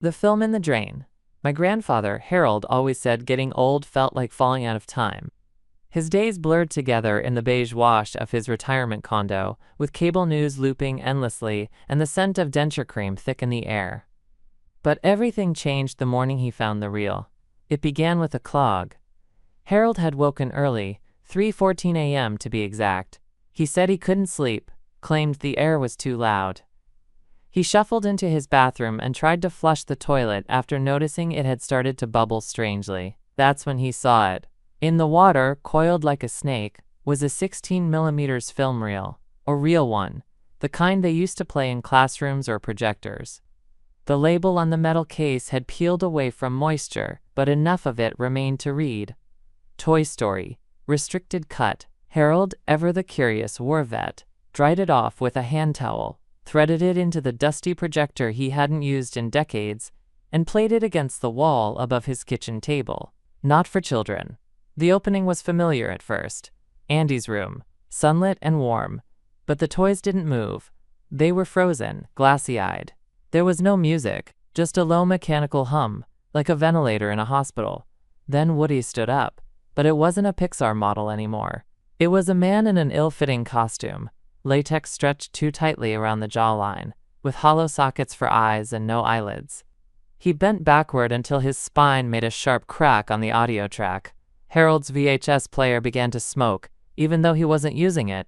The film in the drain. My grandfather, Harold, always said getting old felt like falling out of time. His days blurred together in the beige wash of his retirement condo, with cable news looping endlessly and the scent of denture cream thick in the air. But everything changed the morning he found the reel. It began with a clog. Harold had woken early, 3:14 a.m. to be exact. He said he couldn't sleep, claimed the air was too loud. He shuffled into his bathroom and tried to flush the toilet after noticing it had started to bubble strangely. That's when he saw it. In the water, coiled like a snake, was a 16mm film reel, a real one, the kind they used to play in classrooms or projectors. The label on the metal case had peeled away from moisture, but enough of it remained to read. Toy Story, restricted cut. Harold, ever the curious war vet, dried it off with a hand towel, threaded it into the dusty projector he hadn't used in decades, and played it against the wall above his kitchen table. Not for children. The opening was familiar at first. Andy's room, sunlit and warm. But the toys didn't move. They were frozen, glassy-eyed. There was no music, just a low mechanical hum, like a ventilator in a hospital. Then Woody stood up, but it wasn't a Pixar model anymore. It was a man in an ill-fitting costume, latex stretched too tightly around the jawline, with hollow sockets for eyes and no eyelids. He bent backward until his spine made a sharp crack on the audio track. Harold's VHS player began to smoke, even though he wasn't using it.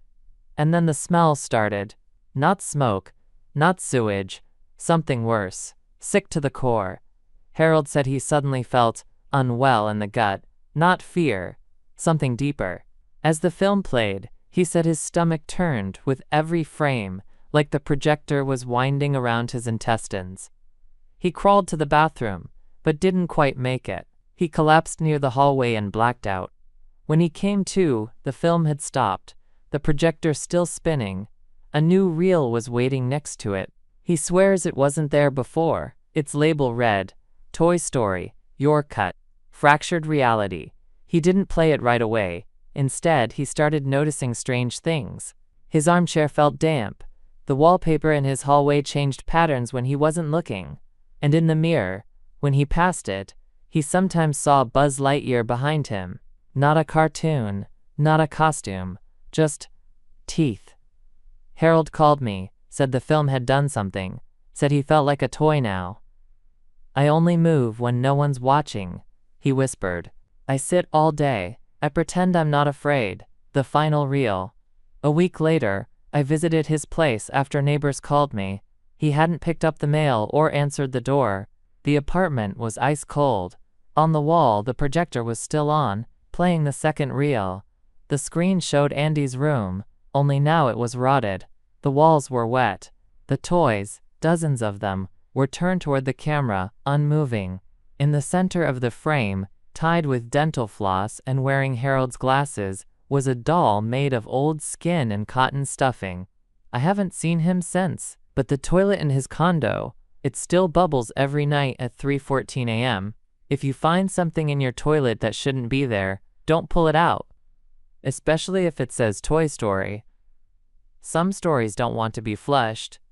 And then the smell started. Not smoke, not sewage, something worse, sick to the core. Harold said he suddenly felt unwell in the gut, not fear, something deeper. As the film played, he said his stomach turned with every frame, like the projector was winding around his intestines. He crawled to the bathroom, but didn't quite make it. He collapsed near the hallway and blacked out. When he came to, the film had stopped, the projector still spinning. A new reel was waiting next to it. He swears it wasn't there before. Its label read, Toy Story, Your Cut, Fractured Reality. He didn't play it right away. Instead, he started noticing strange things. His armchair felt damp. The wallpaper in his hallway changed patterns when he wasn't looking. And in the mirror, when he passed it, he sometimes saw Buzz Lightyear behind him. Not a cartoon, not a costume, just teeth. Harold called me, said the film had done something, said he felt like a toy now. I only move when no one's watching, he whispered. I sit all day. I pretend I'm not afraid. The final reel. A week later, I visited his place after neighbors called me. He hadn't picked up the mail or answered the door. The apartment was ice cold. On the wall, the projector was still on, playing the second reel. The screen showed Andy's room, only now it was rotted. The walls were wet. The toys, dozens of them, were turned toward the camera, unmoving. In the center of the frame, tied with dental floss and wearing Harold's glasses, was a doll made of old skin and cotton stuffing. I haven't seen him since, but the toilet in his condo, it still bubbles every night at 3:14 a.m. If you find something in your toilet that shouldn't be there, don't pull it out. Especially if it says Toy Story. Some stories don't want to be flushed.